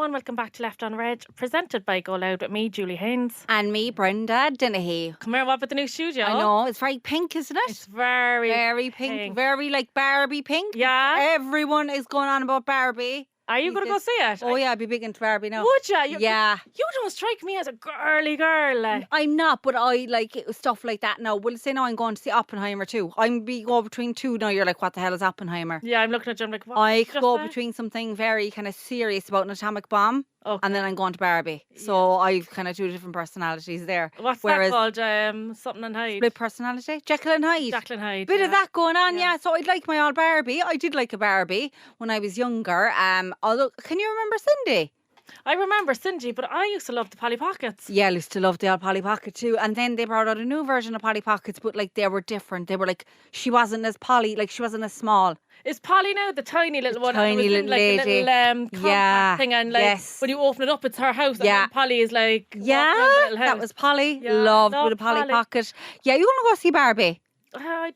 Welcome back to Left on Red, presented by Go Loud with me, Julie Haynes. And me, Brenda Dennehy. Come here, what about the new studio? I know, it's very pink, isn't it? It's very pink. Very like Barbie pink. Yeah. Everyone is going on about Barbie. Are you going to go see it? Oh, yeah, I'd be big into Barbie now. Would you? Yeah. You don't strike me as a girly girl. I'm not, but I like stuff like that now. Well, say now I'm going to see Oppenheimer too. I'm be go between two now. You're like, what the hell is Oppenheimer? Yeah, I'm looking at you. I'm like, what? I could go between something very kind of serious about an atomic bomb. Okay. And then I'm going to Barbie. So I've kind of two different personalities there. What's that called? Something and Hyde? Split personality? Jekyll and Hyde. Jekyll and Hyde. Bit of that going on, yeah. So I'd like my old Barbie. I did like a Barbie when I was younger. Although, can you remember Cindy? I remember Cindy, but I used to love the Polly Pockets. Yeah, I used to love the old Polly Pocket too. And then they brought out a new version of Polly Pockets, but like they were different. They were like, she wasn't as Polly, like she wasn't as small. Is Polly now the tiny little one? Tiny little lady. Like a little compact thing, and like when you open it up, it's her house. Yeah. And Polly is like that was Polly. Yeah, loved with a Polly Pocket. Yeah, you want to go see Barbie? I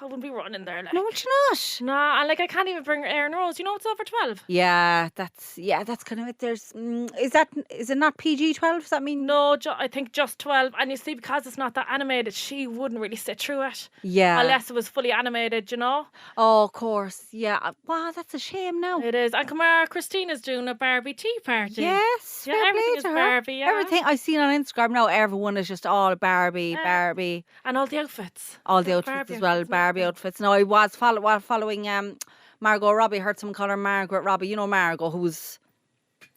wouldn't be running there. Like. No, would you not? Nah, and like I can't even bring Erin Rose. You know it's over 12. Yeah, that's kind of it. There's is it not PG-12? Does that mean? No, I think just 12. And you see, because it's not that animated, she wouldn't really sit through it. Yeah. Unless it was fully animated, you know. Oh, of course. Yeah. Wow, that's a shame now. It is. And come here, Christina's doing a Barbie tea party. Yes. Yeah, everything is Barbie. Yeah. Everything I've seen on Instagram now, everyone is just all Barbie. And all the outfits. All the outfits as well, Barbie outfits. Now I was following Margot Robbie. Heard someone call her Margaret Robbie. You know Margot, who's...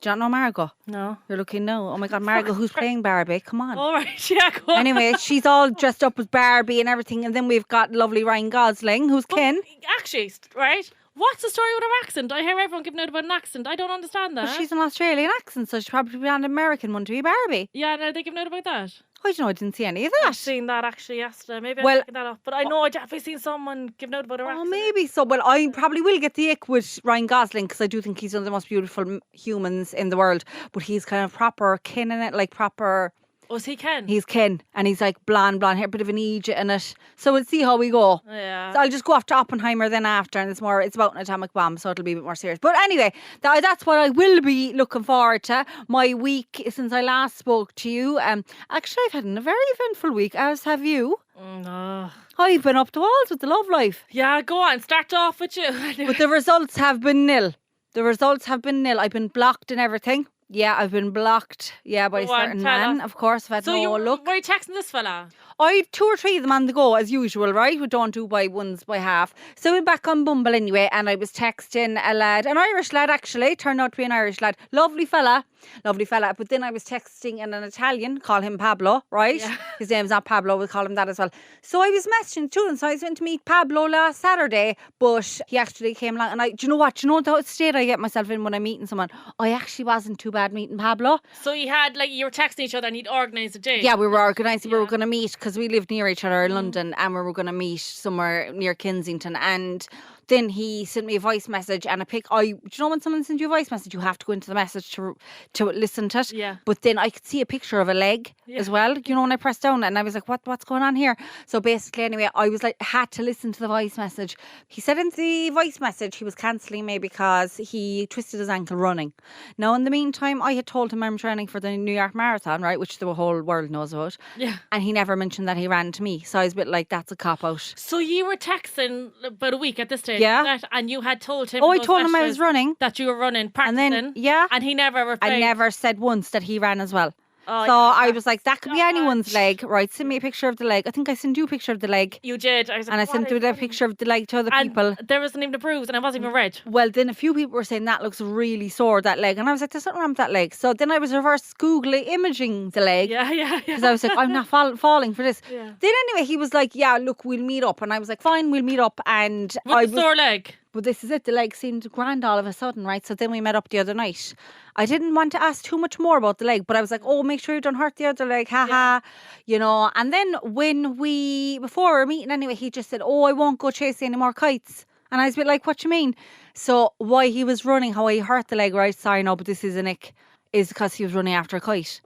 Do you not know Margot? No. You're looking now. Oh my God, Margot, who's playing Barbie? Come on. All right, yeah, go on. Anyway, she's all dressed up as Barbie and everything. And then we've got lovely Ryan Gosling, who's Ken. Actually, right? What's the story with her accent? I hear everyone giving out about an accent. I don't understand that. Well, she's an Australian accent, so she's probably be an American one to be Barbie. Yeah, and are they giving out about that? I don't know, I didn't see any of that. I've seen that actually yesterday. Maybe I'm picking that up. But I know I've definitely seen someone giving out about her accent. Oh, maybe so. Well, I probably will get the ick with Ryan Gosling because I do think he's one of the most beautiful humans in the world. But he's kind of proper kin in it, like proper... Oh, is he Ken? He's Ken, and he's like blonde hair, bit of an Egypt in it. So we'll see how we go. Yeah. So I'll just go off to Oppenheimer then after, and it's about an atomic bomb, so it'll be a bit more serious. But anyway, that's what I will be looking forward to. My week since I last spoke to you. Actually, I've had a very eventful week, as have you. No. I've been up the walls with the love life. Yeah, go on, start off with you. But the results have been nil. I've been blocked and everything. Yeah, I've been blocked. Yeah, by a certain man. Of course, I've had no look. Were you texting this fella? I had 2 or 3 of them on the go, as usual, right? We don't do by ones by half. So I went back on Bumble anyway, and I was texting a lad, an Irish lad actually, turned out to be an Irish lad. Lovely fella. But then I was texting an Italian, call him Pablo, right? Yeah. His name's not Pablo, we'll call him that as well. So I was messaging to him, so I was went to meet Pablo last Saturday, but he actually came along, and do you know what? Do you know the state I get myself in when I'm meeting someone? I actually wasn't too bad meeting Pablo. So you were texting each other and you'd organised a date? Yeah, we were organising, we were going to meet, because we lived near each other in London, and we were going to meet somewhere near Kensington, and then he sent me a voice message and do you know when someone sends you a voice message, you have to go into the message to listen to it? Yeah. But then I could see a picture of a leg as well, you know, when I pressed down, and I was like, what's going on here? So basically, anyway, I was like, had to listen to the voice message. He said in the voice message he was cancelling me because he twisted his ankle running. Now, in the meantime, I had told him I'm training for the New York Marathon, right, which the whole world knows about. Yeah. And he never mentioned that he ran to me. So I was a bit like, that's a cop-out. So you were texting about a week at this stage? Yeah. And you had told him... Oh, I told him I was running. That you were running, practicing. And then, And he never replied. I never said once that he ran as well. Oh, so I was like, that could be anyone's leg. Right, send me a picture of the leg. I think I sent you a picture of the leg. You did. I was like, and I sent you a picture of the leg to other people. There wasn't even a bruise and it wasn't even red. Well, then a few people were saying that looks really sore, that leg. And I was like, there's something wrong with that leg. So then I was reverse Googling imaging the leg. Yeah. Because I was like, I'm not falling for this. Yeah. Then anyway, he was like, yeah, look, we'll meet up. And I was like, fine, we'll meet up. And with the sore leg? But this is it. The leg seemed grand all of a sudden, right? So then we met up the other night. I didn't want to ask too much more about the leg, but I was like, oh, make sure you don't hurt the other leg, haha, you know. And then before we were meeting anyway, he just said, oh, I won't go chasing any more kites. And I was a bit like, what do you mean? So why he was running, how he hurt the leg, right? Sorry, no, but this is a nick, is because he was running after a kite.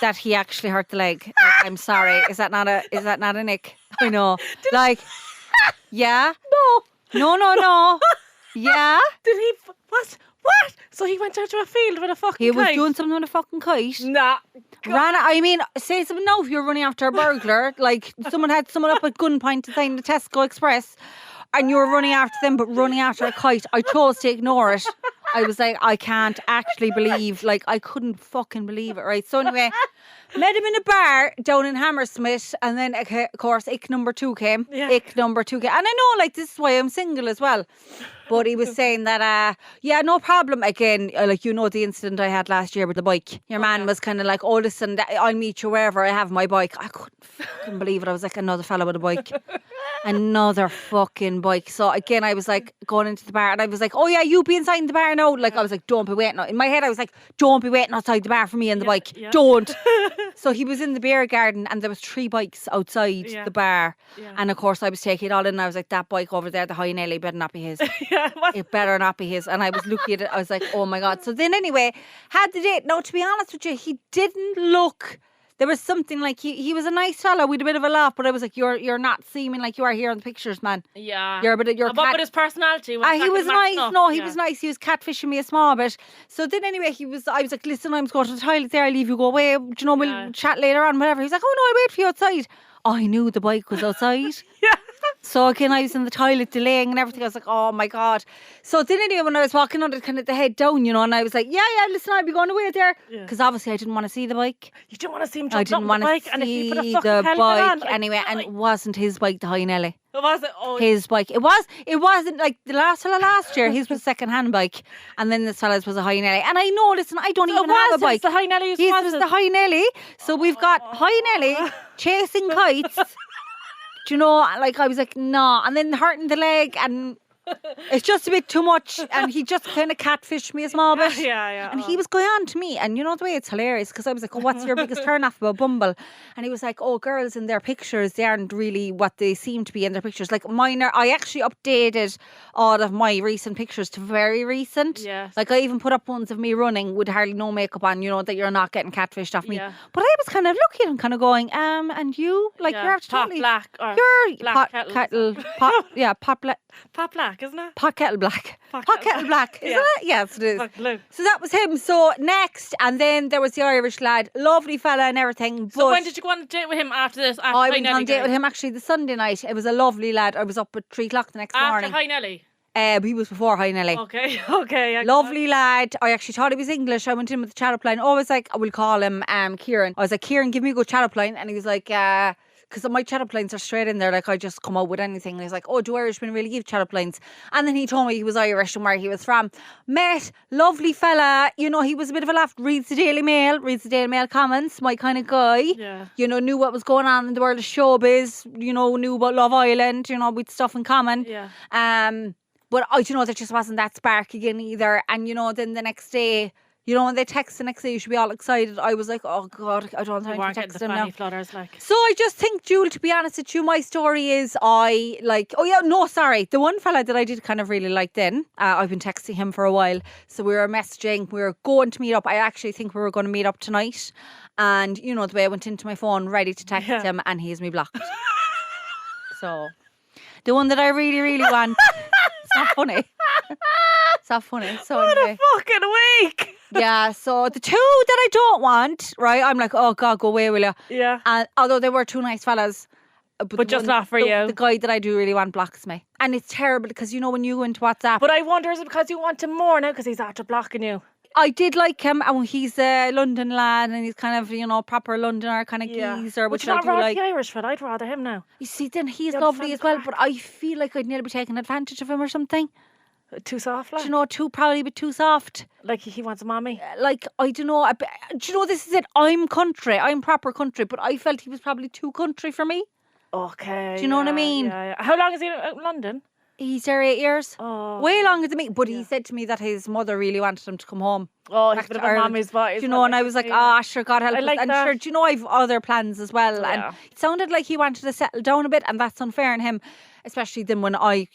that he actually hurt the leg. Like, I'm sorry. Is that not a nick? I know. Like, yeah. No. Yeah. Did he? What? So he went out to a field with a fucking He was kite? doing something with a fucking kite. Nah. I mean, say something now if you're running after a burglar. Like, someone had someone up at gunpoint to sign the Tesco Express and you were running after them, but running after a kite. I chose to ignore it. I was like, I can't actually believe, like, I couldn't fucking believe it, right? So anyway, met him in a bar down in Hammersmith, and then, of course, ick number 2 came. Yeah. Ick number 2 came. And I know, like, this is why I'm single as well. But he was saying that, yeah, no problem. Again, like, you know the incident I had last year with the bike. Your man was kind of like, oh, listen, I'll meet you wherever I have my bike. I couldn't fucking believe it. I was like, another fella with a bike. Another fucking bike. So again, I was like going into the bar and I was like, oh yeah, you be inside the bar now. Like I was like, don't be waiting. In my head, I was like, don't be waiting outside the bar for me and the bike. Yeah. Don't. So he was in the beer garden and there was 3 bikes outside Yeah. the bar. Yeah. And of course I was taking it all in and I was like, that bike over there, the high Nelly, better not be his. Yeah. What? It better not be his. And I was looking at it, I was like, oh my God. So then anyway, had the date. Now to be honest with you, he didn't look... There was something like he was a nice fella with a bit of a laugh, but I was like, you're not seeming like you are here in the pictures, man. Yeah. But his personality was he was nice. up. No, he was nice. He was catfishing me a small bit. So then anyway, I was like, listen, I'm going to the toilet there. I'll leave you go away. Do you know, we'll chat later on, whatever. He's like, oh no, I'll wait for you outside. I knew the bike was outside. Yeah. So again, I was in the toilet delaying and everything. I was like, oh my God. So then anyway, when I was walking under kind of the head down, you know, and I was like, yeah, listen, I'll be going away there. Because obviously I didn't want to see the bike. You didn't want to see him I jump didn't on the want bike. to And if he put a see fucking the helmet bike on, like, anyway. And it wasn't his bike, the high Nelly. Was it? Oh, His bike. It wasn't like the last fella last year. His was a second-hand bike. And then this fella's was a high Nelly. And I know, listen, I don't even have a bike. The high Nelly His was the high Nelly. So we've got high Nelly chasing kites. Do you know, like I was like, nah. And then hurting the leg and it's just a bit too much. And he just kind of catfished me a small bit. Yeah. And he was going on to me. And you know the way it's hilarious because I was like, oh, what's your biggest turn off about Bumble? And he was like, oh, girls in their pictures, they aren't really what they seem to be in their pictures. Like mine are, I actually updated all of my recent pictures to very recent. Yes. Like I even put up ones of me running with hardly no makeup on, you know, that you're not getting catfished off me. Yeah. But I was kind of looking at him kind of going, and you? Like you're totally... Pot black. Or You're black pot black, isn't it? pot kettle black. Pot kettle black. Isn't it? Yes, it is. Pot blue. So that was him. So next, and then there was the Irish lad, lovely fella and everything. So when did you go on a date with him after this? After I High went on Nelly a date with guy? him actually the Sunday night. It was a lovely lad. I was up at 3 o'clock the next After morning. High Nelly. He was before High Nelly. Okay. Lovely lad. I actually thought he was English. I went in with the chat up line. I was like, I will call him Kieran. I was like, Kieran, give me a good chat up line. And he was like, because my chat up lines are straight in there. Like I just come out with anything. And he's like, oh, do Irishmen really give chat up lines? And then he told me he was Irish and where he was from. Met, lovely fella. You know, he was a bit of a laugh. Reads the Daily Mail comments. My kind of guy. Yeah. You know, knew what was going on in the world of showbiz. You know, knew about Love Island. You know, with stuff in common. Yeah. But you know, there just wasn't that spark again either. And you know, then the next day, you know, when they text the next day, you should be all excited. I was like, oh God, I don't think to text him now. Flutters, like. So I just think, Jewel, to be honest with you, my story is the one fella that I did kind of really like then, I've been texting him for a while. So we were messaging, we were going to meet up. I actually think we were going to meet up tonight. And you know, the way I went into my phone ready to text him and he has me blocked. So the one that I really, really want. It's not funny. It's not funny. So What anyway. a fucking week! Yeah, so the 2 that I don't want, right, I'm like, oh God, go away, will you? Yeah. And although they were 2 nice fellas. But just not for you. The guy that I do really want blocks me. And it's terrible because, you know, when you go into WhatsApp. But I wonder, is it because you want him more now because he's after blocking you? I did like him, and he's a London lad, and he's kind of, you know, proper Londoner kind of geezer, which I do like. The Irish fella, I'd rather him now. You see, then he's lovely as well, but I feel like I'd nearly be taking advantage of him or something. Too soft, like? Do you know, probably a bit too soft. Like he wants a mommy? Like, I don't know. Do you know, this is it. I'm country. I'm proper country, but I felt he was probably too country for me. Okay. Do you know what I mean? Yeah. How long is he out in London? He's there 8 years. Oh. Way longer than me. But he said to me that his mother really wanted him to come home. Oh, he's back a bit to of a Ireland. mommy's boy. Do you know, and I was like, sure, God help us. like and that. sure, do you know, I've other plans as well. Yeah. And it sounded like he wanted to settle down a bit, and that's unfair in him. especially then when my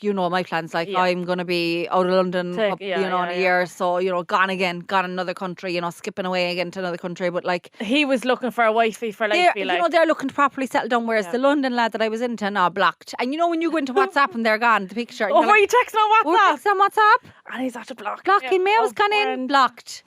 plans, like Yeah. I'm going to be out of London, in a year, so, gone another country, skipping away again to another country, but like. He was looking for a wifey for life, they're looking to properly settle down, whereas the London lad that I was into, blocked. And when you go into WhatsApp and they're gone, the picture. Oh, were you texting on We're WhatsApp? texting on WhatsApp. And he's after Blocking me, I was gone in, blocked.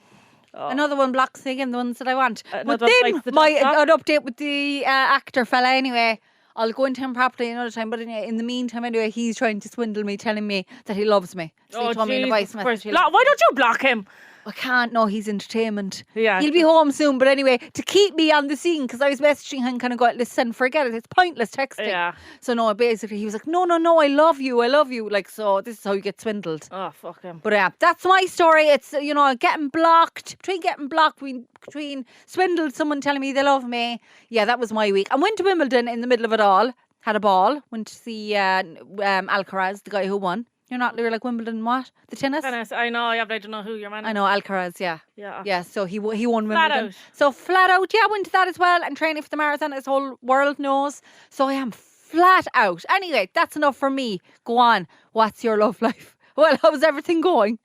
Another one blocks again, the ones that I want. But then an update with the actor fella anyway. I'll go into him properly another time, but in the meantime anyway, he's trying to swindle me, telling me that he loves me. So he told me in a voice message. Why don't you block him? I can't. No, he's entertainment. Yeah. He'll be home soon. But anyway, to keep me on the scene, because I was messaging him kind of going, listen, forget it. It's pointless texting. Yeah. So no, basically he was like, no, I love you. Like, so this is how you get swindled. Oh, fuck him. But that's my story. It's, getting blocked, between swindled, someone telling me they love me. Yeah, that was my week. I went to Wimbledon in the middle of it all. Had a ball. Went to see Alcaraz, the guy who won. You're like Wimbledon, what? The tennis? I know, yeah, but I don't know who your man is. I know, Alcaraz, yeah. Yeah. Yeah, so he won Wimbledon. Flat out. So flat out, yeah, went to that as well and training for the marathon, as whole world knows. So I am flat out. Anyway, that's enough for me. Go on. What's your love life? Well, how's everything going?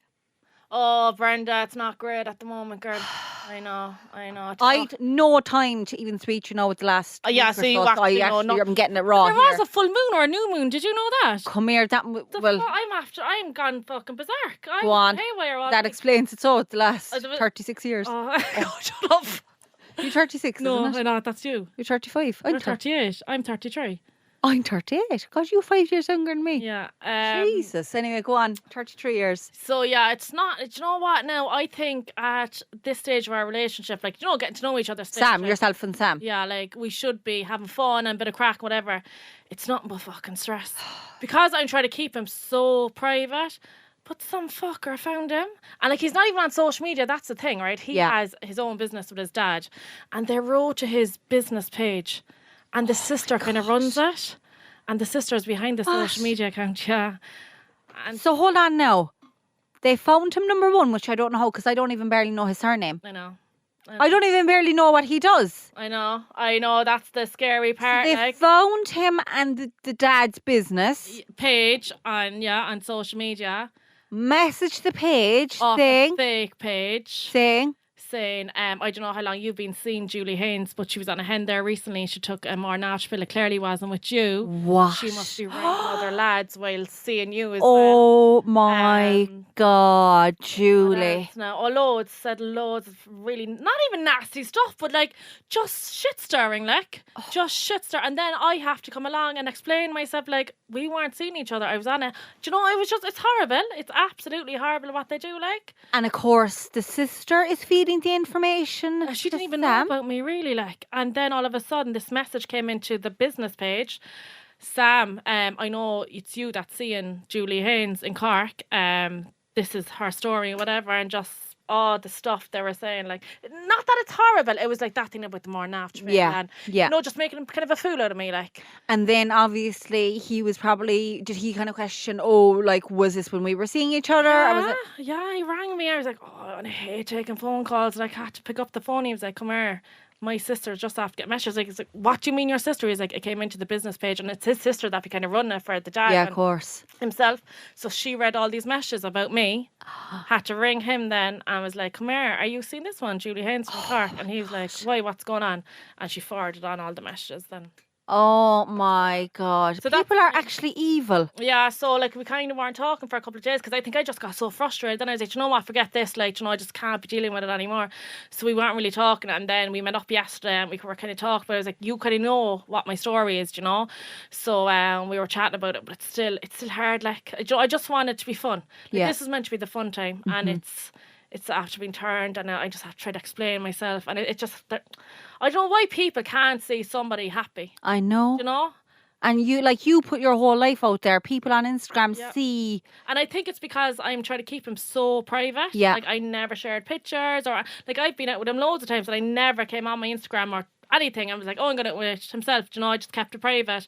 Oh, Brenda, it's not great at the moment, girl. I know. I'd no time to even speak, with the last. Yeah, so you actually I'm getting it raw. There was a full moon or a new moon. Did you know that? Come here, I'm gone fucking berserk. Go on. That explains it. So the last 36 years. Oh, shut up. You're 36. No, isn't it? I know that's you. You're 35. You're 38. I'm 33. I'm 38. God, you're 5 years younger than me. Yeah. Jesus. Anyway, go on. 33 years. So, yeah, it's not... Do you know what now? I think at this stage of our relationship, like, getting to know each other... Sam, yourself and Sam. Yeah, like, we should be having fun and a bit of crack, whatever. It's nothing but fucking stress. Because I'm trying to keep him so private... But some fucker found him. And like, he's not even on social media. That's the thing, right? He has his own business with his dad. And they wrote to his business page. And the sister kind of runs it. And the sister's behind the social media account, yeah. And so hold on now. They found him, number one, which I don't know how, because I don't even barely know his surname. I know. I don't even barely know what he does. I know. That's the scary part. So they found him and the dad's business page on social media. Message the page off saying, a fake page saying, I don't know how long you've been seeing Julie Haynes, but she was on a hen there recently. She took more Nashville. It clearly wasn't with you. What? She must be ringing other lads while seeing you as well. Oh my God, Julie. Said loads of really, not even nasty stuff, but like just shit stirring, just shit stirring. And then I have to come along and explain myself, like, we weren't seeing each other. I was on it. Do you know, it's horrible. It's absolutely horrible what they do, like. And of course, the sister is feeding the information. She didn't even know about me, really, like. And then all of a sudden, this message came into the business page. Sam, I know it's you that's seeing Julie Haynes in Cork. This is her story or whatever, and just all the stuff they were saying, like, not that it's horrible. It was like that thing about the more naft. And, just making him kind of a fool out of me, like. And then obviously he was probably, did he kind of question, was this when we were seeing each other? Yeah, he rang me. I was like, I hate taking phone calls. And I had to pick up the phone. He was like, come here. My sister just after get messages. He's like, what do you mean your sister? He's like, it came into the business page and it's his sister that be kind of running it for the dad. Yeah, of course. Himself. So she read all these messages about me. Had to ring him then and was like, come here, are you seeing this one? Julie Haynes from Cork. And he was like, why, what's going on? And she forwarded on all the messages then. Oh my God. So people are actually evil. Yeah, so like we kind of weren't talking for a couple of days because I think I just got so frustrated. Then I was like, you know what, forget this. Like, I just can't be dealing with it anymore. So we weren't really talking. And then we met up yesterday and we were kind of talking. But I was like, you kind of know what my story is, So we were chatting about it. But it's still hard. Like, I just want it to be fun. Like, this is meant to be the fun time. Mm-hmm. And it's after being turned and I just have to try to explain myself. And it just... I don't know why people can't see somebody happy. I know. And you put your whole life out there. People on Instagram see. And I think it's because I'm trying to keep him so private. Yeah. Like, I never shared pictures or... Like, I've been out with him loads of times and I never came on my Instagram or anything. I was like, I'm going to with himself. I just kept it private.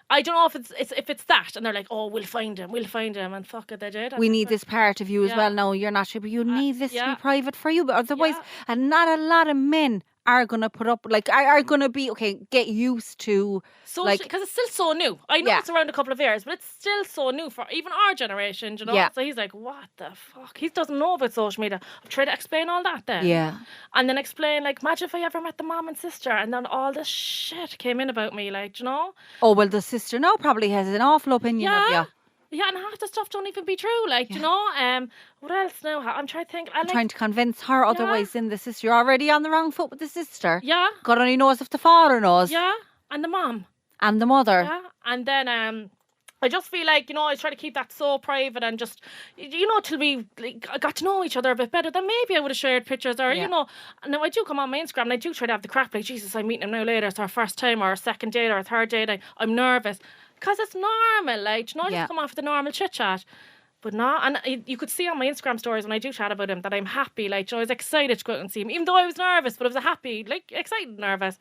I don't know if it's that. And they're like, we'll find him. And fuck it, they did. We need this part of you as well. No, you're not sure, but you need this to be private for you. But otherwise, and not a lot of men are going to put up, like, are going to be, okay, get used to, like, because it's still so new. I know Yeah. it's around a couple of years, but it's still so new for even our generation, you know? Yeah. So he's like, what the fuck? He doesn't know about social media. I've tried to explain all that then. yeah. And then explain, like, imagine if I ever met the mom and sister and then all this shit came in about me, like, you know? Oh, well, the sister now probably has an awful opinion of you. Yeah, and half the stuff don't even be true, like, you know? What else now? I'm trying to think. Trying to convince her otherwise than the sister. You're already on the wrong foot with the sister. Yeah. God only knows if the father knows. Yeah, and the mom. And the mother. Yeah, and then I just feel like, you know, I try to keep that so private and just, you know, till we got to know each other a bit better, then maybe I would have shared pictures or, you know. Now, I do come on my Instagram and I do try to have the crap, like, Jesus, I'm meeting him now later. It's our first time or a second date or a third date. I'm nervous. Because it's normal, like, you know, I just come off the normal chit-chat. But no, and you could see on my Instagram stories when I do chat about him that I'm happy, like, you know, I was excited to go out and see him, even though I was nervous, but I was happy, like, excited, nervous.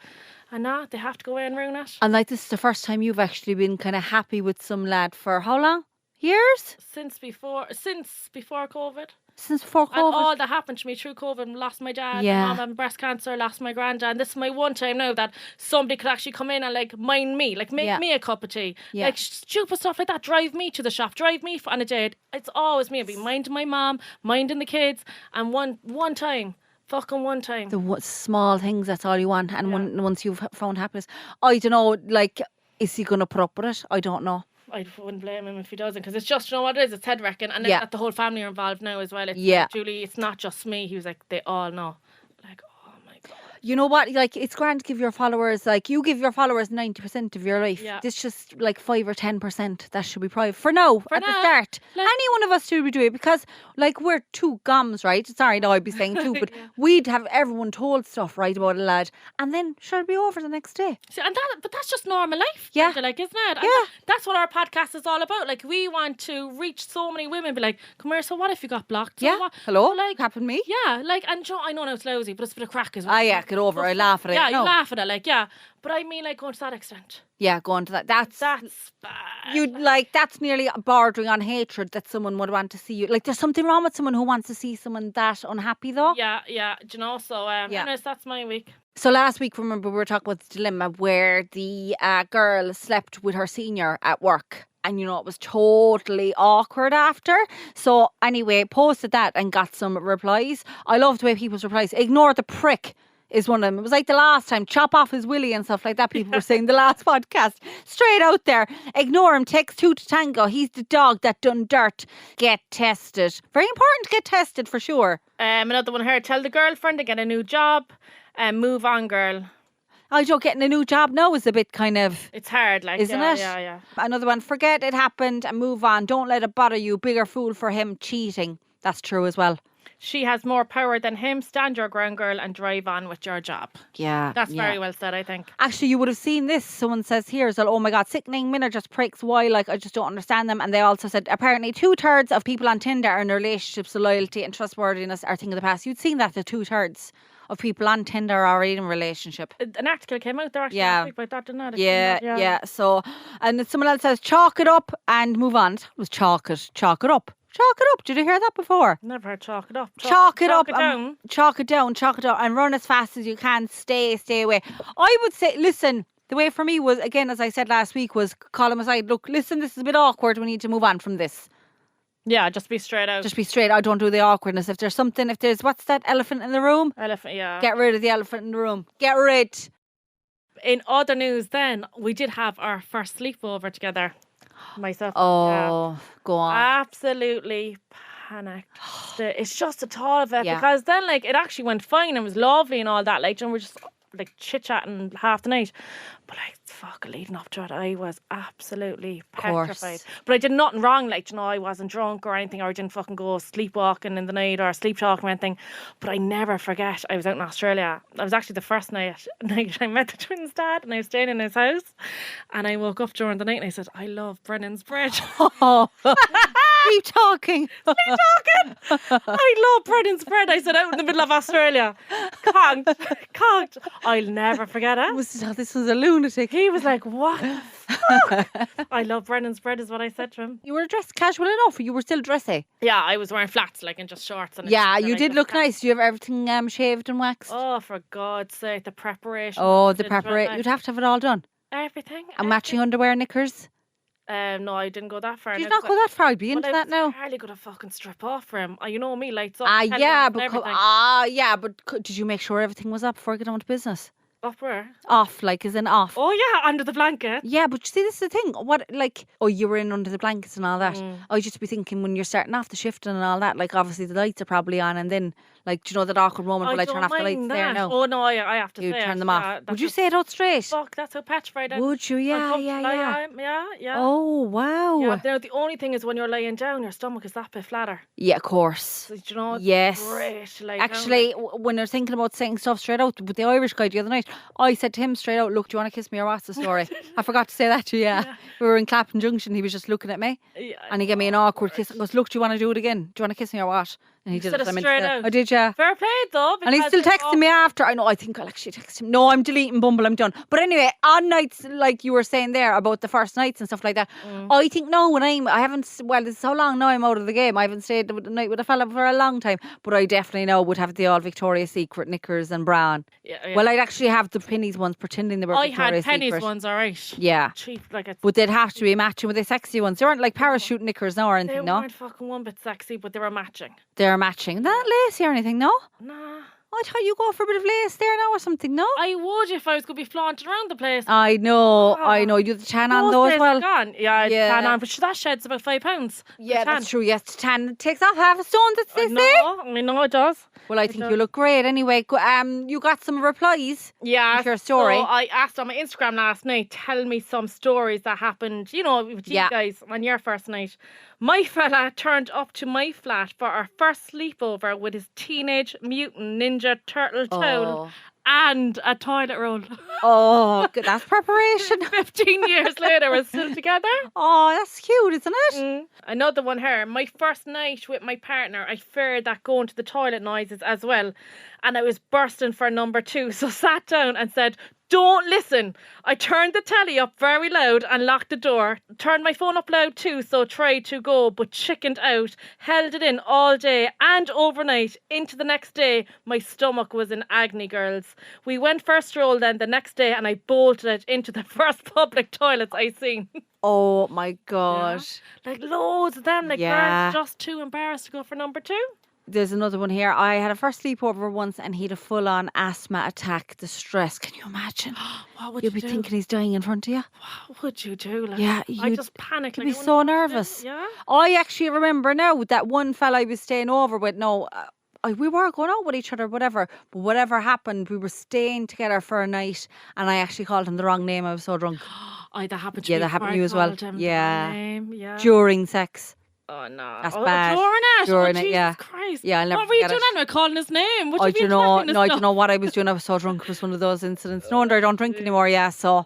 And now they have to go away and ruin it. And like, this is the first time you've actually been kind of happy with some lad for how long? Years? Since before COVID. Since before COVID? And all that happened to me through COVID, lost my dad, my mum had breast cancer, lost my granddad. And this is my one time now that somebody could actually come in and, like, mind me, like, make me a cup of tea. Yeah. Like, stupid stuff like that, drive me to the shop, drive me on a date. It's always me. I'd be minding my mum, minding the kids. And one time, fucking one time. The small things, that's all you want. And once you've found happiness, I don't know, like, is he going to put up with it? I don't know. I wouldn't blame him if he doesn't, because it's just, you know what it is, it's head wrecking, and then the whole family are involved now as well. It's like, Julie, it's not just me. He was like, they all know. Like, oh my God. You know what? Like, it's grand to give your followers, like, you give your followers 90% of your life. Yeah. This just like 5 or 10%. That should be private. For now, the start. Like, any one of us should be doing it because, like, we're two gums, right? Sorry, no, I'd be saying two, but we'd have everyone told stuff, right, about a lad, and then sure it'll be over the next day. See, but that's just normal life. Yeah. Like, isn't it? And Yeah. that's what our podcast is all about. Like, we want to reach so many women, be like, come here, so what if you got blocked? So Yeah. what? Hello? Like, Happened to me. Yeah, like, and I know now it's lousy, but it's a bit of crack as well. Ah, yeah, get over it. I laugh at it. Yeah, No. you laugh at it, like, yeah. But I mean, like, going to that extent. Yeah, go on to that. That's bad. that's nearly bordering on hatred that someone would want to see you. Like, there's something wrong with someone who wants to see someone that unhappy, though. Yeah. Do you know? So, anyways, that's my week. So last week, remember, we were talking about the dilemma where the girl slept with her senior at work. And, you know, it was totally awkward after. So anyway, posted that and got some replies. I love the way people's replies. Ignore the prick is one of them. It was like the last time. Chop off his willy and stuff like that. People were saying the last podcast. Straight out there. Ignore him. Takes two to tango. He's the dog that done dirt. Get tested. Very important to get tested for sure. Another one here. Tell the girlfriend to get a new job and move on, girl. I don't getting a new job now is a bit kind of... It's hard, like, isn't it? Yeah. Another one, forget it happened and move on. Don't let it bother you. Bigger fool for him cheating. That's true as well. She has more power than him. Stand your ground, girl, and drive on with your job. Yeah. That's very well said, I think. Actually, you would have seen this. Someone says here, so, oh my God, sickening. Men are just pricks. Why? Like, I just don't understand them. And they also said, apparently 2/3 of people on Tinder are in relationships, so loyalty and trustworthiness are a thing of the past. You'd seen that, the 2/3 of people on Tinder are already in a relationship. An article came out there actually last week about that, didn't it? Yeah. So, and someone else says, chalk it up and move on. It was chalk it up. Chalk it up. Did you hear that before? Never heard chalk it up. Chalk it up. Down. Chalk it down. And run as fast as you can. Stay away. I would say, listen, the way for me was, again, as I said last week, was call him aside. Look, listen, this is a bit awkward. We need to move on from this. Yeah, just be straight out. Just be straight. I don't do the awkwardness. If there's, what's that elephant in the room? Elephant, yeah. Get rid of the elephant in the room. Get rid. In other news then, we did have our first sleepover together. Myself. Oh, go on. Absolutely panicked. It's just the thought of it because then, like, it actually went fine and was lovely and all that. Like, and we're just like chit-chatting half the night. But like, fuck, leading up to it, I was absolutely petrified. But I did nothing wrong, like, you know, I wasn't drunk or anything, or I didn't fucking go sleepwalking in the night or sleep talking or anything. But I never forget, I was out in Australia. I was actually the first night I met the twins' dad, and I was staying in his house. And I woke up during the night and I said, I love Brennan's bread. Oh. Sleep talking. I love Brennan's bread. I said, out in the middle of Australia. Conked. I'll never forget it. This was a lunatic. He was like, what? I love Brennan's bread is what I said to him. You were dressed casual enough, or you were still dressy? Yeah, I was wearing flats like and just shorts. And Yeah, and you I did just look sat- nice. Do you have everything shaved and waxed? Oh, for God's sake, the preparation. Oh, that the went into it, preparation. like, You'd have to have it all done. everything. And matching underwear, knickers. No, I didn't go that far. Did you now, not 'cause go that far? I'd be Well, into I that was now. hardly gonna fucking strip off for him. You know me, lights up. Ah, telegrams yeah, and but everything. did you make sure everything was up before you get on to business? Up where? Off, like as in off. Oh yeah, under the blanket. Yeah, but you see, this is the thing. What, like, oh, you were in under the blankets and all that. Mm. I used to be thinking when you're starting off the shift and all that, like, obviously the lights are probably on, and then, like, do you know that awkward moment I where I don't turn off the lights mind there that. now? Oh no, I have to You say turn it, them yeah, off. Would that's you a- say it out straight? Fuck, that's how petrified I am. Would you? Yeah, yeah, yeah. Yeah. Oh, wow. Yeah, now the only thing is when you're laying down, your stomach is that bit flatter. Yeah, of course. So, you know, it's Yes. great to lay down, Actually, like- when you're thinking about saying stuff straight out, with the Irish guy the other night, I said to him straight out, look, do you want to kiss me or what's the story? I forgot to say that to you, yeah. We were in Clapham Junction, he was just looking at me, Yeah, and he gave me an awkward kiss. I goes, look, do you want to do it again? Do you want to kiss me or what? And he did said it. it I meant straight to- out. I did, yeah. Fair play though. And he's because still it's texting me after. I know, I think I'll actually text him. No, I'm deleting Bumble, I'm done. But anyway, on nights like you were saying there about the first nights and stuff like that, I think no, I haven't, well, it's so long now I'm out of the game. I haven't stayed the night with a fella for a long time. But I definitely know would have the all Victoria's Secret knickers and bra on. Yeah. Well, I'd actually have the pennies ones pretending they were I Victoria's had pennies Secret. ones, alright. Yeah. Cheap, like it's. But they'd have to be matching with the sexy ones. They weren't like parachute knickers now or They anything, no? weren't fucking one bit sexy, but they were matching. They're matching. They're not lacy or anything, no? Nah. I thought you go for a bit of lace there now or something, no? I would if I was going to be flaunting around the place. I know. You have the tan on though as days well. are gone. Yeah, Yeah. tan on, but that sheds about £5. Yeah, that's true. Yes, tan it takes off half a stone. That's they say. I know it does. Well, I think you look great anyway. You got some replies. Yeah. With your story. So I asked on my Instagram last night, tell me some stories that happened, you know, with you guys on your first night. My fella turned up to my flat for our first sleepover with his Teenage Mutant Ninja Turtle towel and a toilet roll. Oh, good. That's preparation. 15 years later, we're still together. Oh, that's cute, isn't it? Another one here. My first night with my partner, I feared that going to the toilet noises as well. And I was bursting for number 2. So sat down and said, don't listen. I turned the telly up very loud and locked the door. Turned my phone up loud too, so tried to go, but chickened out. Held it in all day and overnight. Into the next day, my stomach was in agony, girls. We went for a stroll then the next day and I bolted it into the first public toilets I seen. Oh my God. Like loads of them, like Yeah. girls just too embarrassed to go for number 2. There's another one here. I had a first sleepover once and he had a full-on asthma attack. The stress. Can you imagine? What would You'd you be do? thinking he's dying in front of you. What would you do? Like, Yeah, I you'd- just panic. You'd Like, be I so wouldn't know what to do. nervous. Yeah. I actually remember now that one fella I was staying over with. No, we were going out with each other, whatever. But whatever happened, we were staying together for a night, and I actually called him the wrong name. I was so drunk. That happened to Yeah, me. that happened before to you I as well. called him the Yeah. name, yeah. During sex. Oh no. That's oh, bad. During it. During oh, it, Jesus yeah. Christ. Yeah, I'll never What were you forget doing it. anyway? Calling his name? Would I you be don't know. attacking his No, I stuff? don't know what I was doing. I was so drunk. It was one of those incidents. No wonder I don't drink anymore. Yeah, so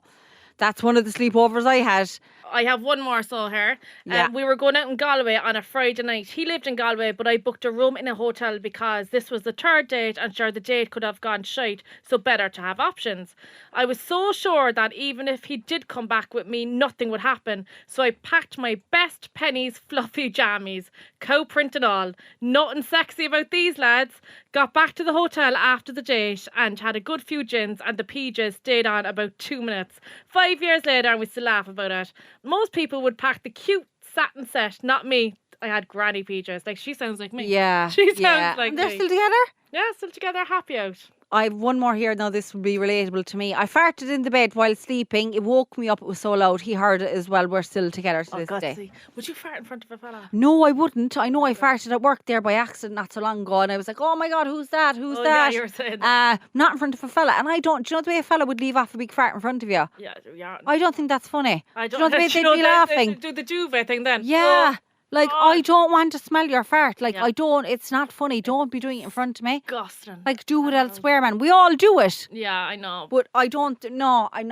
that's one of the sleepovers I had. I have one more so here. Yeah. We were going out in Galway on a Friday night. He lived in Galway, but I booked a room in a hotel because this was the third date and sure the date could have gone shite, so better to have options. I was so sure that even if he did come back with me, nothing would happen. So I packed my best pennies fluffy jammies, cow print and all. Nothing sexy about these lads. Got back to the hotel after the date and had a good few gins and the PJs stayed on about 2 minutes. 5 years later and we still laugh about it. Most people would pack the cute satin set, not me. I had granny PJs. Like, she sounds like me. Yeah. She sounds yeah. like And they're me. still together? Yeah, still together, happy out. I have one more here. Now, this will be relatable to me. I farted in the bed while sleeping. It woke me up. It was so loud. He heard it as well. We're still together to this day. Gutsy. Would you fart in front of a fella? No, I wouldn't. I know I farted at work there by accident not so long ago. And I was like, oh my God, who's that? Who's Oh, that? yeah, you were saying that. Not in front of a fella. And I don't, do you know the way a fella would leave off a big fart in front of you? Yeah. I don't think that's funny. I Do you know the way do they'd you know be they laughing? do the duvet thing then. Yeah. Like, Oh. I don't want to smell your fart. Like, Yeah. I don't, it's not funny. Don't be doing it in front of me. Disgusting. Like, do it elsewhere, man. We all do it. Yeah, I know. But I don't, no, I'm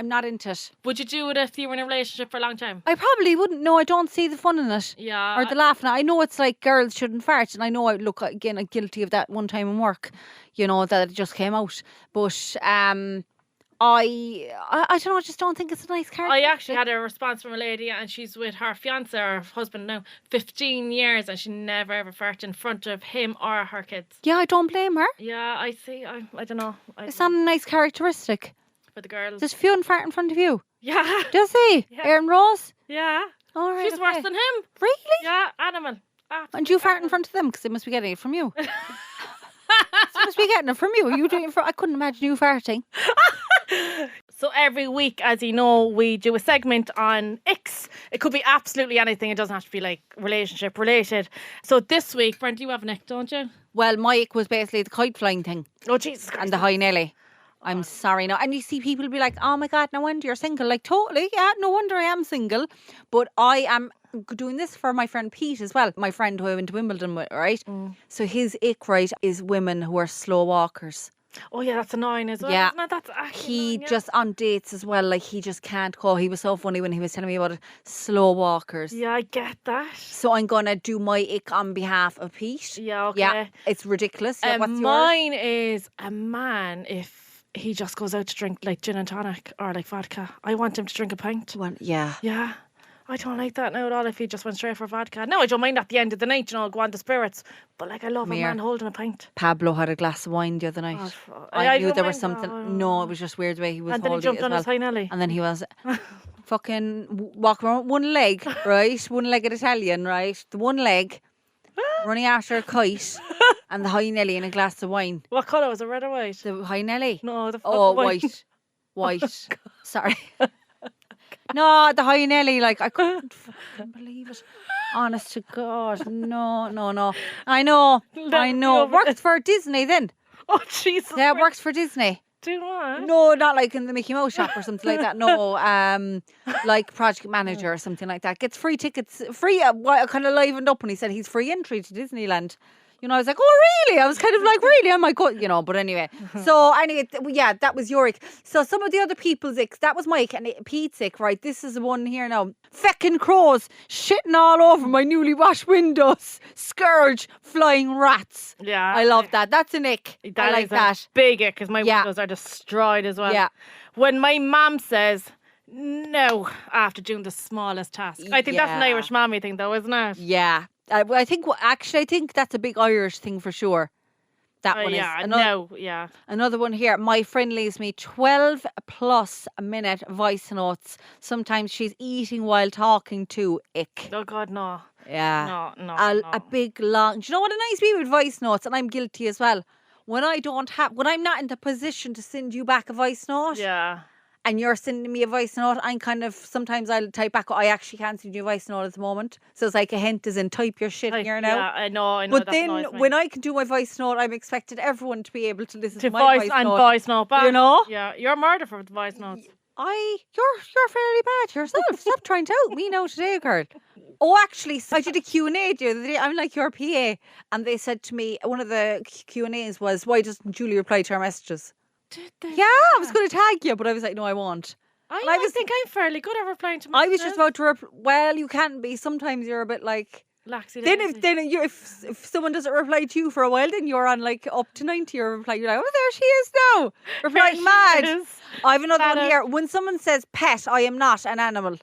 not into it. Would you do it if you were in a relationship for a long time? I probably wouldn't. No, I don't see the fun in it. Yeah. Or the laughing. I know it's like girls shouldn't fart, and I know I'm guilty of that one time in work, you know, that it just came out. But I don't know, I just don't think it's a nice character. I actually had a response from a lady, and she's with her fiance or husband now 15 years, and she never ever farted in front of him or her kids. Yeah, I don't blame her. Yeah, I see. I don't know. It's not a nice characteristic. For the girls. Does Fionn fart in front of you? Yeah. Does he? Yeah. Aaron Ross? Yeah. All right. She's worse than him. Really? Yeah, animal. And you fart in front of them because they must be getting it from you. They must be getting it from you. You doing it for? I couldn't imagine you farting. So every week, as you know, we do a segment on icks. It could be absolutely anything. It doesn't have to be like relationship related. So this week, Brenda, you have an ick, don't you? Well, my ick was basically the kite flying thing. Oh, Jesus Christ. And the high Nelly. I'm sorry now. And you see people be like, oh my God, no wonder you're single. Like, totally, yeah, no wonder I am single. But I am doing this for my friend Pete as well. My friend who I went to Wimbledon with, right? So his ick, right, is women who are slow walkers. Oh yeah, that's annoying as well. Yeah. Isn't it? That's actually He annoying, yeah. just on dates as well, like he just can't go. He was so funny when he was telling me about it. Slow walkers. Yeah, I get that. So I'm gonna do my ick on behalf of Pete. Yeah, okay. Yeah, it's ridiculous. Yeah, what's yours? Mine is a man if he just goes out to drink like gin and tonic or like vodka. I want him to drink a pint. Yeah. Yeah. I don't like that now at all if he just went straight for vodka. No, I don't mind at the end of the night, you know, go on the spirits. But like I love a man holding a pint. Pablo had a glass of wine the other night. I knew there was something. No, it was just weird the way he was holding it. And then he jumped on as his high Nelly. And then he was fucking walking around with one leg, right? One-legged Italian, right? The one leg running after a kite and the high Nelly in a glass of wine. What colour was it, red or white? The high Nelly? No, the white. White. Sorry. No, the high Nelly, like I couldn't fucking believe it. Honest to God, no. I know. Worked for Disney then. Oh Jesus! Yeah, it works for Disney. Do what? No, not like in the Mickey Mouse shop or something like that. No, like project manager or something like that. Gets free tickets, free. I kind of livened up when he said he's free entry to Disneyland. You know, I was like, oh, really? I was kind of like, really? I'm like, you know, but anyway. So, anyway, yeah, that was your ick. So, some of the other people's icks, that was my ick. And Pete's ick, right? This is the one here now. Feckin' crows shitting all over my newly washed windows. Scourge, flying rats. Yeah. I love that. That's an ick. I like that. Big ick, because my windows are destroyed as well. Yeah. When my mum says no after doing the smallest task. I think that's an Irish mommy thing, though, isn't it? Yeah. I think that's a big Irish thing for sure. That one is. Another one here. My friend leaves me 12 plus minute voice notes. Sometimes she's eating while talking to. Ick. Oh God, no. Yeah. No. A big long. Do you know what a nice be with voice notes? And I'm guilty as well. When I'm not in the position to send you back a voice note. Yeah. And you're sending me a voice note, I'm kind of, sometimes I'll type back, I actually can't send you a voice note at the moment. So it's like a hint as in type your shit here now. Yeah, I know. But then when I can do my voice note, I'm expected everyone to be able to listen to my voice note. Voice note back. You know? Yeah, you're murder for the voice notes. You're fairly bad yourself. Stop trying to out me now today, girl. Oh, actually, I did a Q&A the other day. I'm like your PA. And they said to me, one of the Q&As was, why doesn't Julie reply to our messages? Did they? Yeah, I was going to tag you, but I was like, no, I won't. I think I'm fairly good at replying to messages. I was just about to well, you can be. Sometimes you're a bit like... Laxy then if someone doesn't reply to you for a while, then you're on like up to 90 or reply. You're like, oh, there she is now. Replying mad. I have another one here. When someone says pet, I am not an animal.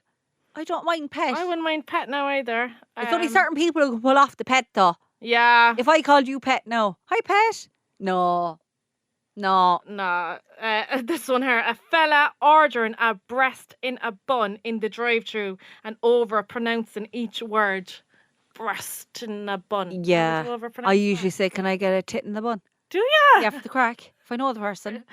I don't mind pet. I wouldn't mind pet now either. It's only certain people who can pull off the pet though. Yeah. If I called you pet, no. Hi pet. No. This one here. A fella ordering a breast in a bun in the drive-thru and over pronouncing each word. Breast in a bun. Yeah. I usually say, can I get a tit in the bun? Do you? Yeah, for the crack. If I know the person.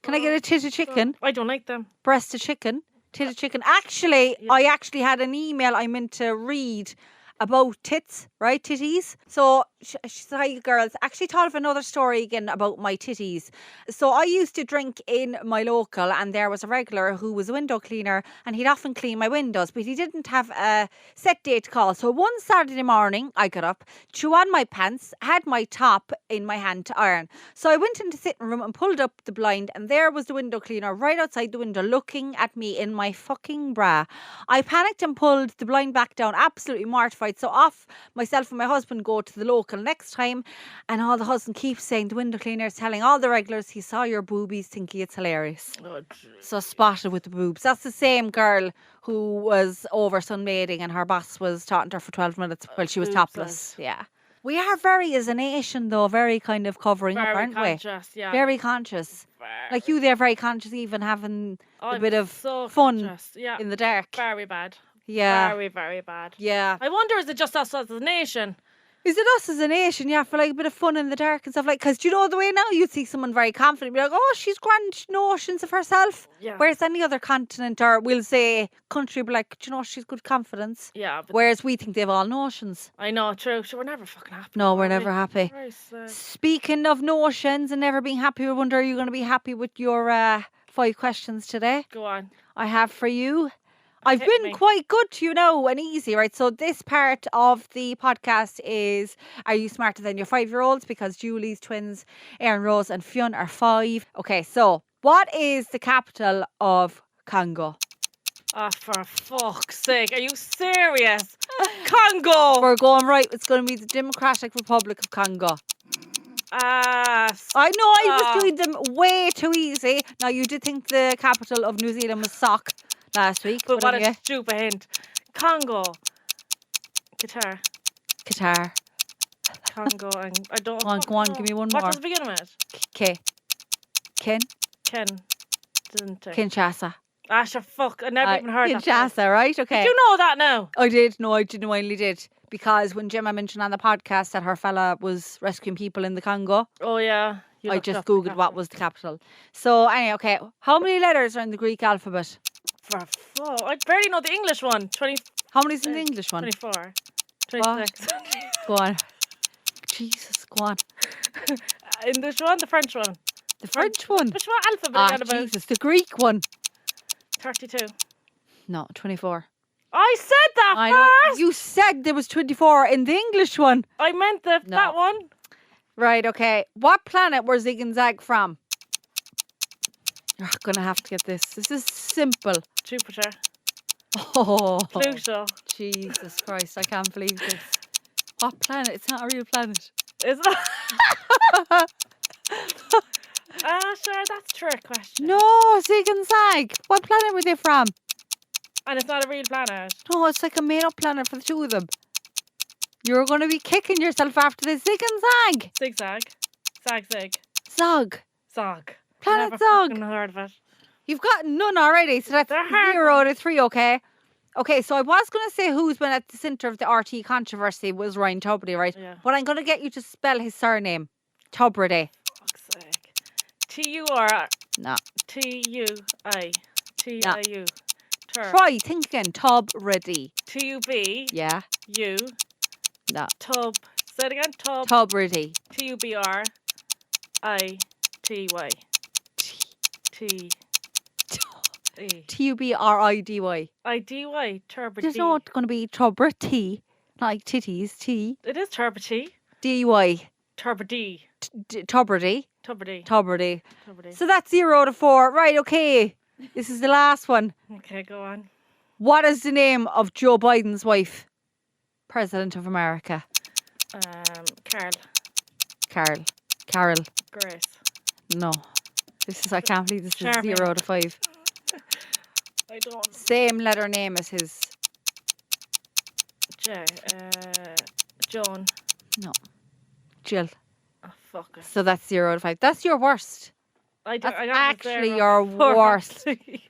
Can I get a tit of chicken? I don't like them. Breast of chicken. Tit of chicken. Actually, I actually had an email I meant to read about tits, right? Titties. So she said, hi girls, actually thought of another story again about my titties. So I used to drink in my local and there was a regular who was a window cleaner and he'd often clean my windows, but he didn't have a set date to call. So one Saturday morning I got up, threw on my pants, had my top in my hand to iron. So I went into the sitting room and pulled up the blind and there was the window cleaner right outside the window looking at me in my fucking bra. I panicked and pulled the blind back down, absolutely mortified. So off my myself and my husband go to the local next time, and all the husband keeps saying, the window cleaner is telling all the regulars he saw your boobies, thinking it's hilarious. Oh, So spotted with the boobs. That's the same girl who was over sunbathing and her boss was talking to her for 12 minutes while she was boobs, topless. Yeah. We are very, as a nation though, very kind of covering up, very aren't conscious, yeah. we? Very conscious. Like you, they're very conscious, even having a I'm bit of so fun conscious, yeah. in the dark. Very bad. Yeah. Very, very bad. Yeah. I wonder, is it just us as a nation? Is it us as a nation, yeah, for like a bit of fun in the dark and stuff like, because do you know the way now you'd see someone very confident, be like, oh, she's grand, notions of herself. Yeah. Whereas any other continent, or we'll say country, be like, do you know, she's good confidence. Yeah. But Whereas we think they've all notions. I know, true. So we're never fucking happy. No, we're are never we? happy. Christ, Speaking of notions and never being happy, I wonder, are you going to be happy with your 5 questions today? Go on. I have for you. I've Hit been me. quite good to you now and easy, right? So this part of the podcast is, are you smarter than your 5-year-olds? Because Julie's twins, Erin Rose and Fionn, are 5. Okay, so what is the capital of Congo? Oh, for fuck's sake. Are you serious? Congo! We're going right. It's going to be the Democratic Republic of Congo. I know I was doing them way too easy. Now, you did think the capital of New Zealand was Sock last week. But what anyway. a stupid hint. Congo. Qatar. Congo. And I don't Go on, fucking know. give me one What more. does it begin with? K. Ken? Ken. Didn't it? Kinshasa. Ah, sure, fuck. I never even heard that. Kinshasa, right? Okay. Did you know that now? I did. No, I genuinely did. Because when Gemma mentioned on the podcast that her fella was rescuing people in the Congo, Oh, yeah. You I looked just up the Googled what capital. was the capital. So, anyway, okay. How many letters are in the Greek alphabet? For fuck. I barely know the English one. 20, How many is in the English one? 24. 26. Go on. Jesus, go on. English one, the French one. The French one. Which one alphabet are you on about? Jesus. The Greek one. 32. No, 24. I said that I know. first. You said there was 24 in the English one. I meant that one. Right, okay. What planet were Zig and Zag from? You're going to have to get this. This is simple. Jupiter. Oh, Pluto. Jesus Christ. I can't believe this. What planet? It's not a real planet. Is it? Sure, that's a trick question. No, Zig and Zag. What planet were they from? And it's not a real planet. No, it's like a made-up planet for the two of them. You're going to be kicking yourself after this. Zig and Zag. Zigzag. Zag. Zog. Zog. Planet Never Zog. fucking heard of it. You've got none already, so that's They're hard 0 to 3, okay? Okay, so I was going to say who's been at the centre of the RT controversy was Ryan Tubridy, right? Yeah. But I'm going to get you to spell his surname. Tubridy. Fuck's sake. T-U-R. No. T-U-I. T-I-U. Tur. Try, think again. Tubridy. T-U-B. Yeah. U. No. Tub. Say it again. Tub. Tubridy. T-U-B-R. I-T-Y. T. E. Tubridy. I-D-Y. Turbidee. There's not going to be Tubridy, like titties. T. It is turbidee. D-Y. Turbidee. Tubridy. Turbidee. Tubridy. Turbidee. So that's 0 to 4. Right, okay. This is the last one. Okay, go on. What is the name of Joe Biden's wife? President of America. Carol. Grace. No. I can't believe this is Charmaine. 0 to 5. I don't. Same letter name as his. Joan. No. Jill. Oh, fuck it. So that's 0 to 5. That's your worst. That's I got actually your worst.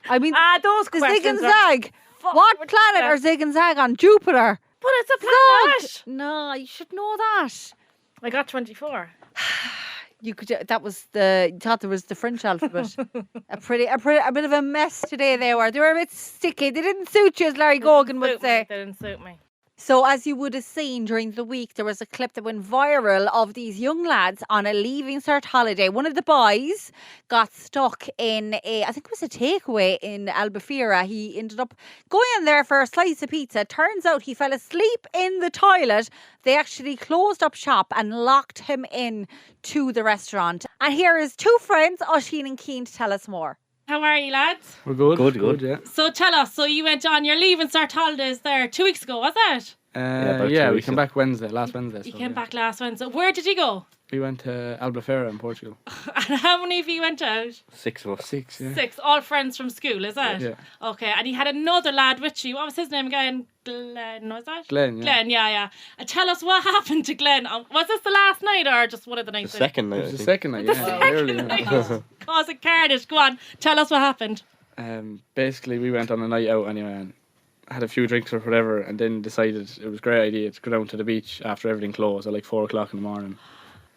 I mean, those the Zig and questions are Zag. What planet are Zig and Zag on? Jupiter. But it's a planet. No, you should know that. I got 24. You thought there was the French alphabet. a bit of a mess today they were. They were a bit sticky. They didn't suit you, as Larry Gogan would say. They didn't suit me. So as you would have seen during the week, there was a clip that went viral of these young lads on a Leaving Cert holiday. One of the boys got stuck in I think it was a takeaway in Albufeira. He ended up going in there for a slice of pizza. Turns out he fell asleep in the toilet. They actually closed up shop and locked him in to the restaurant. And here is 2 friends, Oisin and Keane, to tell us more. How are you, lads? We're good. Good. Yeah. So tell us, so you went on your Leaving Cert holidays there 2 weeks ago, was it? We came back last Wednesday. You came back last Wednesday. Where did you go? We went to Albufeira in Portugal. And how many of you went out? 6 of us. 6, yeah. 6, all friends from school, is it? Yeah. Okay, and you had another lad with you. What was his name again? Glenn, was that? Glenn, yeah. Glenn, yeah. And tell us what happened to Glenn. Was this the last night or just one of the nights? The second night, It was the second night, The yeah. second Early, night. yeah. Causing carnage. Go on, tell us what happened. Basically, we went on a night out anyway and had a few drinks or whatever, and then decided it was a great idea to go down to the beach after everything closed at like 4 o'clock in the morning.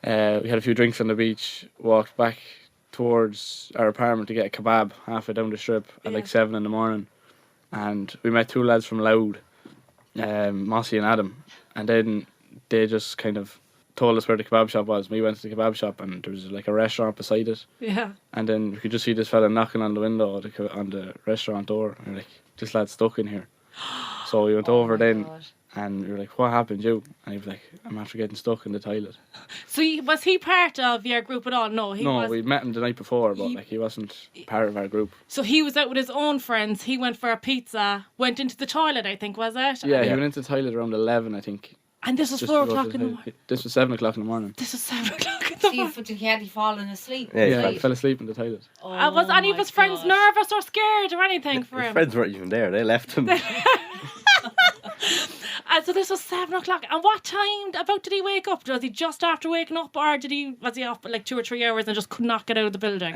We had a few drinks on the beach, walked back towards our apartment to get a kebab halfway down the strip at like 7 in the morning, and we met 2 lads from Loud, Mossy and Adam, and then they just kind of told us where the kebab shop was. We went to the kebab shop and there was like a restaurant beside it, and then we could just see this fella knocking on the window on the restaurant door, and we were like, this lad's stuck in here. So we went over then. God. And we were like, what happened, you? And he was like, I'm after getting stuck in the toilet. So was he part of your group at all? No, we met him the night before, but he wasn't part of our group. So he was out with his own friends. He went for a pizza, went into the toilet, I think, was it? Yeah, he went into the toilet around 11, I think. And this was Just 4 to go o'clock to in the the- morning. This was 7 o'clock in the morning. This was 7 o'clock in the morning. Had he fallen asleep? Yeah, I fell asleep in the toilet. Was any of his friends nervous or scared or anything for His him? friends weren't even there. They left him. And so this was 7 o'clock. And what time about did he wake up? Was he just after waking up, or was he up like 2 or 3 hours and just could not get out of the building?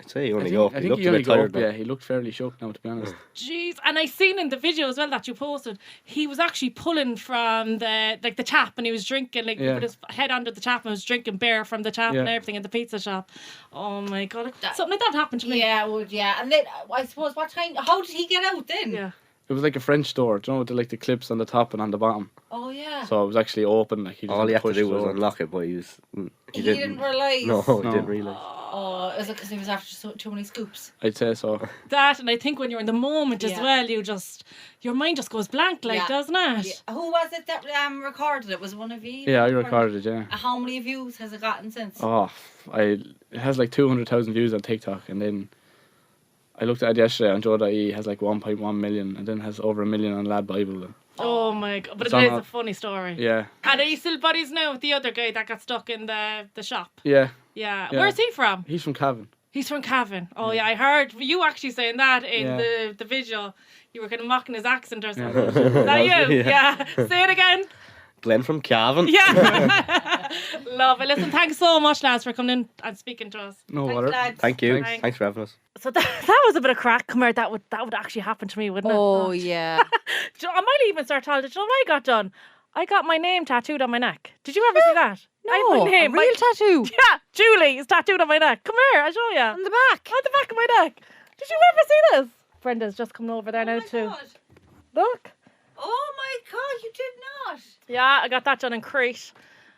I'd say he only I go up. think He looked he a only bit got tired. up, yeah. He looked fairly shook now, to be honest. Jeez, and I seen in the video as well that you posted, he was actually pulling from the tap, and he was drinking, like, he put his head under the tap and was drinking beer from the tap and everything in the pizza shop. Oh my God, something like that happened to me. Yeah, it would, yeah. And then I suppose how did he get out then? Yeah. It was like a French door, do you know, with the clips on the top and on the bottom. Oh yeah. So it was actually open. Like All he had to pushed do the was door. unlock it, but he didn't realise. No, he didn't realise. Oh, is it because he was after too many scoops? I'd say so. That, and I think when you're in the moment as well, your mind just goes blank, like, doesn't it? Yeah. Who was it that recorded it? Was it one of you? Yeah, I recorded it, yeah. How many views has it gotten since? Oh, it has like 200,000 views on TikTok, and then I looked at it yesterday on Joe.ie, has like 1.1 million, and then has over 1 million on Lad Bible. Oh my God, but It's it is on a funny story. Yeah. And are you still buddies now with the other guy that got stuck in the shop? Yeah. Yeah. Yeah. Where's he from? He's from Cavan. He's from Cavan. Oh yeah, I heard you actually saying that in the video. You were kind of mocking his accent or something. Yeah. Is that you? Yeah. Say it again. Glenn from Cavan. Yeah. Love it. Listen, thanks so much, lads, for coming in and speaking to us. No Thanks, water. lads. Thank you. Thanks. Thanks for having us. So that was a bit of crack. Come here, that would actually happen to me, wouldn't it? Oh yeah. Do you know, on my Leaving Cert holiday, do you know what I got done? I got my name tattooed on my neck. Did you ever see that? I have No, my name, a real tattoo Yeah, Julie is tattooed on my neck. Come here, I'll show you. on the back. On the back of my neck. Did you ever see this? Brenda's just coming over there now too. God. Look. Oh my God, you did not. Yeah, I got that done in Crete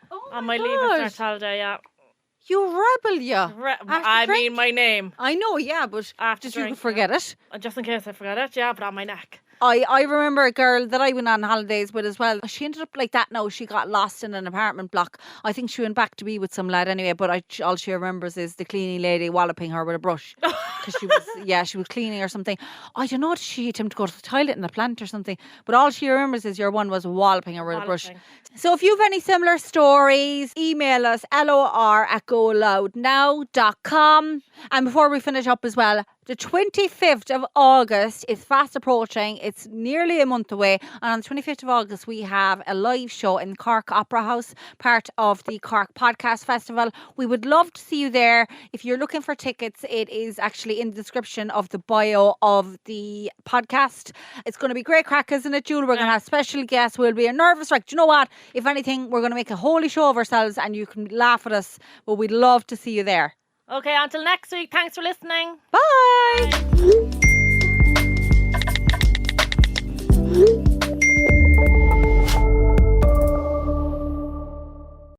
Oh on my my Leaving God. Cert holiday, yeah. You rebel, yeah. I mean my name. I know, yeah, but After did you drink, forget it? Just in case I forgot it, yeah, but on my neck. I remember a girl that I went on holidays with as well. She ended up like that now. She got lost in an apartment block. I think she went back to be with some lad anyway, but all she remembers is the cleaning lady walloping her with a brush. Because she was cleaning or something. I don't know, did she attempt to go to the toilet in the plant or something? But all she remembers is your one was walloping her with a brush. Walloping. So if you've any similar stories, email us lor@goloudnow.com. And before we finish up as well, the 25th of August is fast approaching. It's nearly a month away. And on the 25th of August, we have a live show in Cork Opera House, part of the Cork Podcast Festival. We would love to see you there. If you're looking for tickets, it is actually in the description of the bio of the podcast. It's going to be great crack, isn't it, Jules? We're going to have special guests. We'll be a nervous wreck. Do you know what? If anything, we're going to make a holy show of ourselves and you can laugh at us. But we'd love to see you there. Okay, until next week. Thanks for listening. Bye.